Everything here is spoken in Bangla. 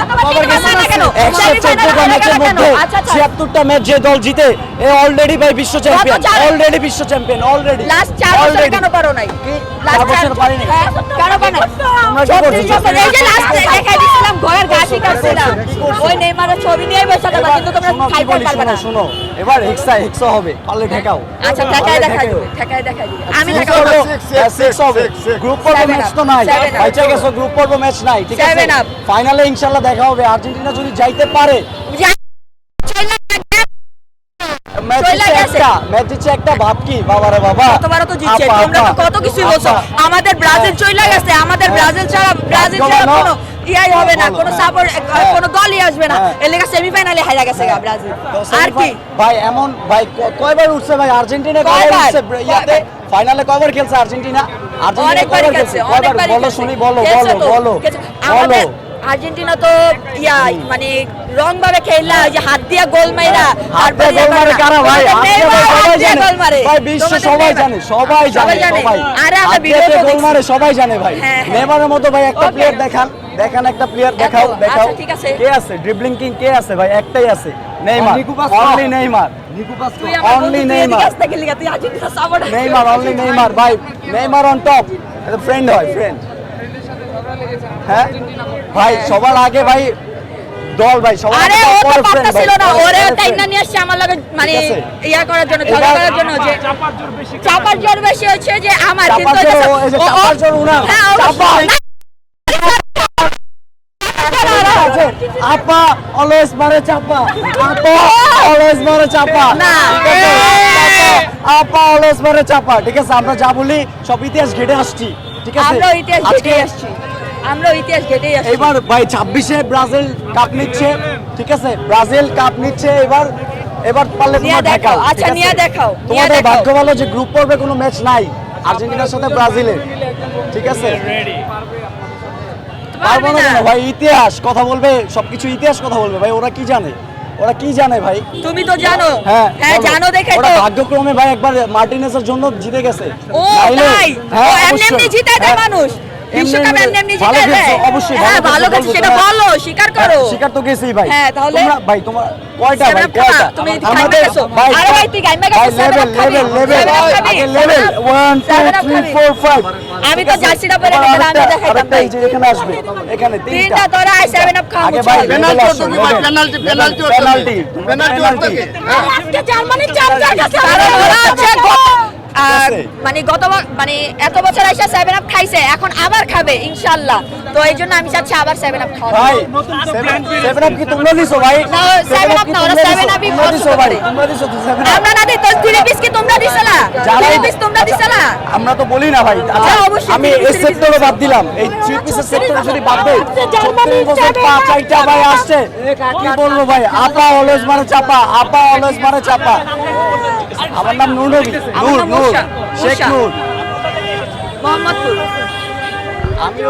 114টা ম্যাচের মধ্যে 76টা ম্যাচ যে দল জিতে এ অলরেডি ভাই বিশ্ব চ্যাম্পিয়ন, অলরেডি বিশ্ব চ্যাম্পিয়ন, অলরেডি। লাস্ট 4 বছর কেন পারো নাই? লাস্ট 4 বছর পারিনি কেন পারো? তোমরা কি করছো? এই যে লাস্ট দেখাই দিছিলাম ঘরের গাছি কাটছিলাম, ওই নেইমারের ছবি নিয়ে বসে থাকবা, কিন্তু তোমরা ফাইবার পারবে না। শোনো এবার হেক্সা হবে, পারলে ঠেকাও। আচ্ছা ঠেকায় দেখাই দিবে, ঠেকায় দেখাই দিবে, আমি ঠেকাবো। 6 হবে, গ্রুপ পর্ব ম্যাচ তো নাই, বাইচা গেছো, গ্রুপ পর্ব ম্যাচ নাই, ঠিক আছে? ফাইনালে ইনশাআল্লাহ দেখা হবে। আর্জেন্টিনা যদি যাইতে পারে, ম্যাচ জিতছে একটা, ভাব কি বাবারে বাবা, কতবার তো জিতছে, তোমরা তো কত কিছু বলছো। আমাদের ব্রাজিল চইলা গেছে, আমাদের ব্রাজিল ছাড়া কোনো ইয়াই হবে না, কোনো সাপোর্ট কোনো দলই আসবে না, এর লাগা সেমিফাইনালে হারা গেছে ব্রাজিল। আর কি ভাই এমন ভাই কয়বার উঠছে ভাই আর্জেন্টিনা, কয়বার উঠছে ইয়াতে ফাইনালে, কয়বার খেলছে আর্জেন্টিনা? অনেকবার খেলছে, অনেকবার বলো শুনি, বলো আমাদের আর্জেন্টিনা তো ইয়া মানে রং ভাবে খেললা, যে হাত দিয়া গোল মাইরা, তারপরে গোল মারে কারা ভাই? ভাই বিশ্ব সবাই জানে, সবাই জানে, আরে আমরা ভিডিও গোল মারে সবাই জানে ভাই। নেইমারের মতো ভাই একটা প্লেয়ার দেখান একটা প্লেয়ার দেখাও। ঠিক আছে, কে আছে ড্রিবলিং কিং? কে আছে ভাই? একটাই আছে, Neymar, only Neymar, only Neymar, Neymar, only Neymar ভাই। নেইমার অন টপ, এটা ফ্রেন্ড হয়, ফ্রেন্ড। হ্যাঁ ভাই সবার আগে ভাই দল ভাই, সবার আরে ও তো ফ্রেন্ড ভাই, ছিল না, ওরে টাইম নিয়ে আসছে আমার লগে, মানে ইয়া করার জন্য, ঝগড়া করার জন্য, যে চাপার জোর বেশি হচ্ছে যে আমার, কিন্তু চাপার জোর উনার, চাপা আপা অলওয়েজ মারে চাপা, আপা অলওয়েজ মারে চাপা, না আপা অলওয়েজ মারে চাপা, ঠিক আছে? আমরা যা বলি সব ইতিহাস ঘেটে আসছি, ঠিক আছে? আমরা ইতিহাস ঘেটে আসছি, আমরা ইতিহাস ঘেটে আসছি। এবার ভাই 26-এ ব্রাজিল কাপ নিচ্ছে, ঠিক আছে? ব্রাজিল কাপ নিচ্ছে, এবার পারলে তোমরা দেখাও। আচ্ছা নিয়ে দেখাও, তোমাদের ভাগ্য ভালো যে গ্রুপ পর্বে কোনো ম্যাচ নাই আর্জেন্টিনার সাথে ব্রাজিলের, ঠিক আছে? পারবো না কেন ভাই? ইতিহাস কথা বলবে, সবকিছু ইতিহাস কথা বলবে ভাই। ওরা কি জানে, ওরা কি জানে ভাই? তুমি তো জানো। হ্যাঁ জানো দেখে তো ভাগ্যক্রমে ভাই একবার মার্টিনেজের জন্য জিতে গেছে। ও তাই, ও এমনি জিতায় দেয় মানুষ, বিশ্বকাপ এমনি জিতায় দেয়। অবশ্যই হ্যাঁ ভালো কাছে, সেটা বলো, স্বীকার করো। স্বীকার তো গেছেই ভাই। হ্যাঁ তাহলে তোমরা ভাই তোমার কয়টা ভাই, কয়টা তুমি আমাদের ভাই? আরে ভাই তুই গাইমা গেছিস, লেভেল 1 2 3 4 5। আমি তো জার্সিটা পরে গেলাম, আমি দেখাইতাম ভাই। এই যে এখানে আসবে, এখানে তিনটা তোরা 7 আপ খাও। আগে ভাই পেনাল্টি আজকে জার্মানির চামচার কাছে ওরা আছে মানে মানে এত বছর এসে 7 আপ খাইছে, এখন আবার খাবে ইনশাআল্লাহ। তো এই জন্য আমি চাচ্ছি আবার 7 আপ খাও ভাই। 7 আপ কি তোমরা দিছো ভাই? না 7 আপ না, ওরা 7 আপই দিছো ভাই, তোমরা দিছো তো 7 আপ। আমরা না দিই তো 3 পিস কি তোমরা দিছলা? 3 পিস তোমরা দিছলা? আমরা তো বলি না ভাই। আচ্ছা আমি এই সেক্টরে বাদ দিলাম, এই 3 পিসের সেক্টরে যদি বাদ দেই, জার্মানি 5-8টা ভাই আসছে, কি বলবো ভাই? আপা অলওয়েজ মারে চাপা, আপা অলওয়েজ মারে চাপা। আমার নাম নূর নবী, নূর শেখ নূর, মোহাম্মদপুর। আমি